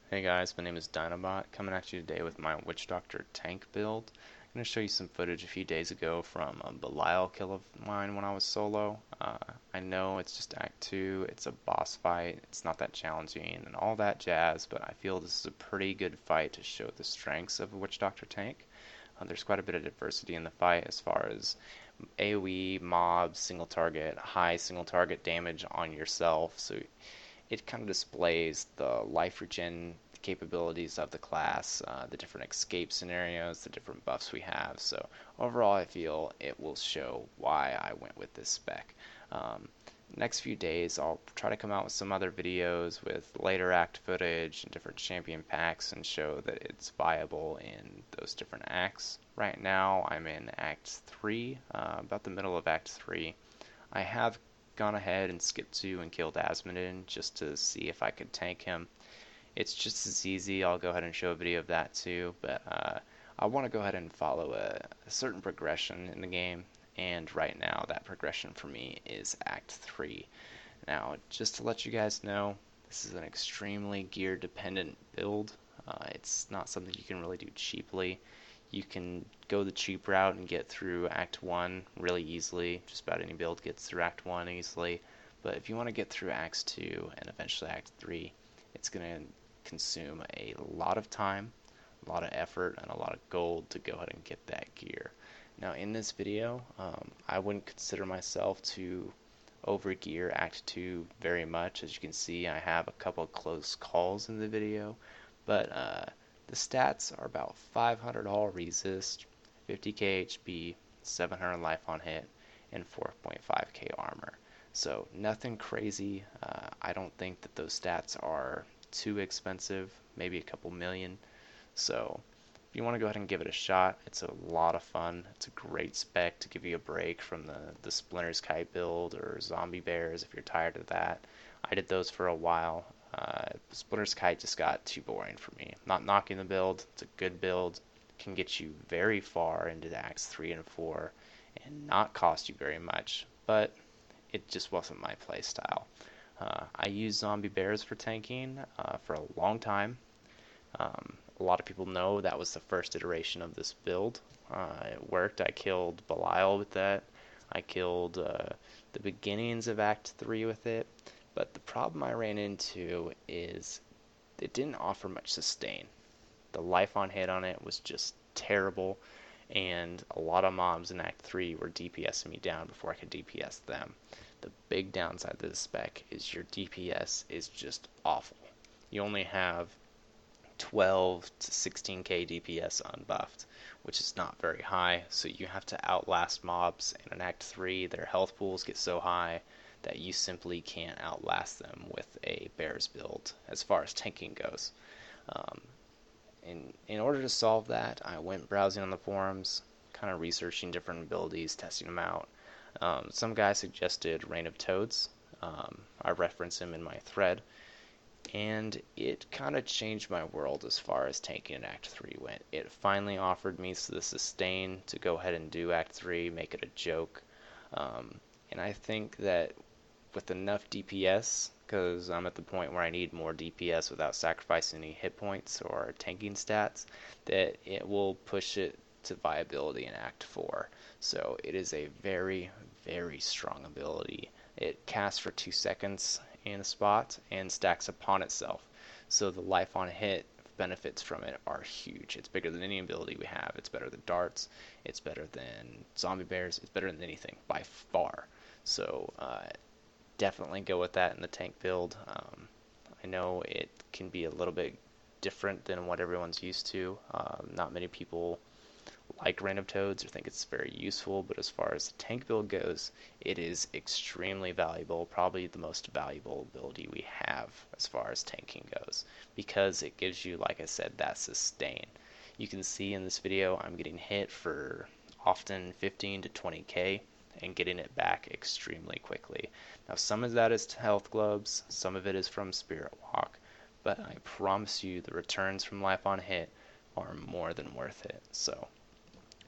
Hey guys, my name is Dinobot, coming at you today with my Witch Doctor tank build. I'm going to show you some footage a few days ago from a Belial kill of mine when I was solo. I know it's just Act 2, it's a boss fight, it's not that challenging and all that jazz, but I feel this is a pretty good fight to show the strengths of a Witch Doctor tank. There's quite a bit of diversity in the fight as far as AoE, mobs, single target, high single target damage on yourself, so it kind of displays the life regen capabilities of the class, the different escape scenarios, the different buffs we have. So overall, I feel it will show why I went with this spec. Um, Next few days, I'll try to come out with some other videos with later act footage and different champion packs and show that it's viable in those different acts. Right now, I'm in Act 3, about the middle of Act 3. I have gone ahead and skipped 2 and killed Asmodin just to see if I could tank him. It's just as easy. I'll go ahead and show a video of that too, but I want to go ahead and follow a certain progression in the game, and right now that progression for me is Act 3. Now, just to let you guys know, this is an extremely gear dependent build. It's not something you can really do cheaply. You can go the cheap route and get through Act 1 really easily. Just about any build gets through Act 1 easily. But if you want to get through Acts 2 and eventually Act 3, it's going to consume a lot of time, a lot of effort, and a lot of gold to go ahead and get that gear. Now, in this video, I wouldn't consider myself to overgear Act 2 very much. As you can see, I have a couple of close calls in the video, but the stats are about 500 all resist, 50k HP, 700 life on hit, and 4.5k armor. So nothing crazy. I don't think that those stats are too expensive, maybe a couple million. So if you want to go ahead and give it a shot, it's a lot of fun. It's a great spec to give you a break from the Splinter's Kite build or Zombie Bears if you're tired of that. I did those for a while. Splinter's Kite just got too boring for me. Not knocking the build, it's a good build. Can get you very far into the Acts 3 and 4 and not cost you very much, but it just wasn't my playstyle. I used Zombie Bears for tanking for a long time. A lot of people know that was the first iteration of this build. It worked. I killed Belial with that. I killed the beginnings of Act 3 with it. But the problem I ran into is it didn't offer much sustain. The life on hit on it was just terrible, and a lot of mobs in Act 3 were DPSing me down before I could DPS them. The big downside to this spec is your DPS is just awful. You only have 12 to 16k DPS unbuffed, which is not very high, so you have to outlast mobs, and in Act 3 their health pools get so high that you simply can't outlast them with a Bears build as far as tanking goes. Um, in order to solve that, I went browsing on the forums, kind of researching different abilities, testing them out. Some guy suggested Reign of Toads. I reference him in my thread, and it kind of changed my world as far as tanking in Act 3 went. It finally offered me the sustain to go ahead and do Act 3, make it a joke. And I think that with enough DPS, because I'm at the point where I need more DPS without sacrificing any hit points or tanking stats, that it will push it to viability in Act 4. So it is a very, very strong ability. It casts for 2 seconds in a spot and stacks upon itself. So the life on hit benefits from it are huge. It's bigger than any ability we have. It's better than darts. It's better than zombie bears. It's better than anything by far. So definitely go with that in the tank build. I know it can be a little bit different than what everyone's used to. Not many people like Reign of Toads or think it's very useful, but as far as the tank build goes, it is extremely valuable, probably the most valuable ability we have as far as tanking goes, because it gives you, like I said, that sustain. You can see in this video I'm getting hit for often 15 to 20k and getting it back extremely quickly. Now some of that is health globes, some of it is from Spirit Walk, but I promise you the returns from life on hit are more than worth it. So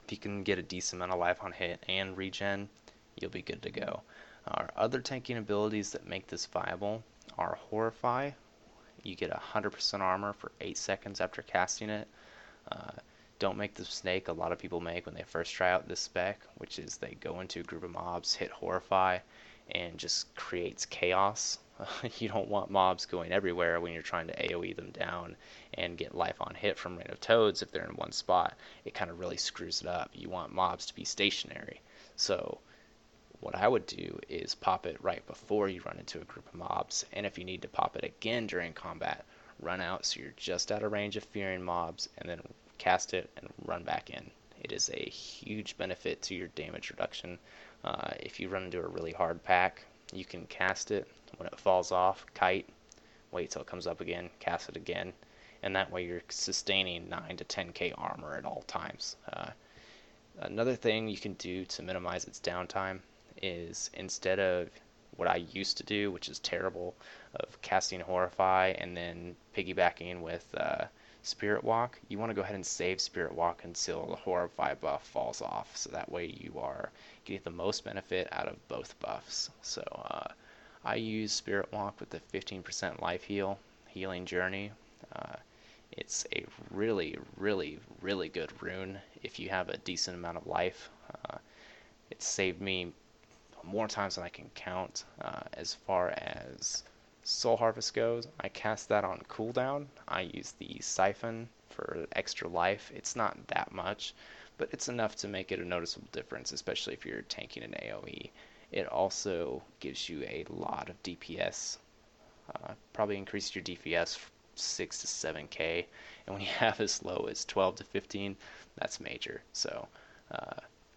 if you can get a decent amount of life on hit and regen, you'll be good to go. Our other tanking abilities that make this viable are Horrify. You get 100% armor for 8 seconds after casting it. Uh, don't make the mistake a lot of people make when they first try out this spec, which is they go into a group of mobs, hit Horrify, and just creates chaos. You don't want mobs going everywhere when you're trying to AoE them down and get life on hit from random toads if they're in one spot. It kind of really screws it up. You want mobs to be stationary. So what I would do is pop it right before you run into a group of mobs, and if you need to pop it again during combat, run out so you're just out of range of fearing mobs, and then cast it and run back in. It is a huge benefit to your damage reduction. If you run into a really hard pack, you can cast it. When it falls off, kite, wait till it comes up again, cast it again, and that way you're sustaining 9 to 10k armor at all times. Another thing you can do to minimize its downtime is, instead of what I used to do, which is terrible, of casting Horrify and then piggybacking with Spirit Walk, you want to go ahead and save Spirit Walk until the Horrify buff falls off, so that way you are getting the most benefit out of both buffs. So I use Spirit Walk with the 15% life healing journey. It's a really, really, really good rune if you have a decent amount of life. It saved me more times than I can count. As far as Soul Harvest goes, I cast that on cooldown. I use the Siphon for extra life. It's not that much, but it's enough to make it a noticeable difference, especially if you're tanking an AoE. It also gives you a lot of DPS. Probably increases your DPS 6 to 7k, and when you have as low as 12 to 15, that's major. So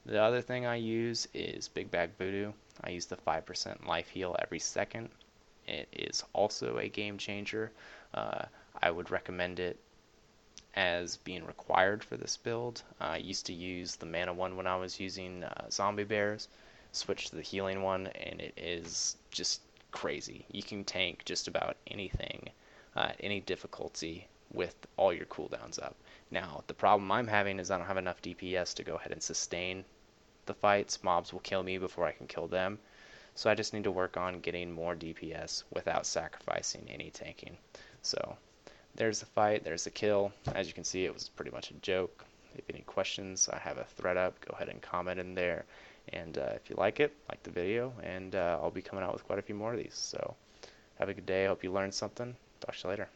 the other thing I use is Big Bag Voodoo. I use the 5% life heal every second. It is also a game changer. I would recommend it as being required for this build. I used to use the mana one when I was using zombie bears, switched to the healing one, and it is just crazy. You can tank just about anything, any difficulty, with all your cooldowns up. Now, the problem I'm having is I don't have enough DPS to go ahead and sustain the fights. Mobs will kill me before I can kill them. So I just need to work on getting more DPS without sacrificing any tanking. So there's the fight, there's the kill. As you can see, it was pretty much a joke. If any questions, I have a thread up. Go ahead and comment in there. And if you like it, like the video, and I'll be coming out with quite a few more of these. So have a good day. I hope you learned something. Talk to you later.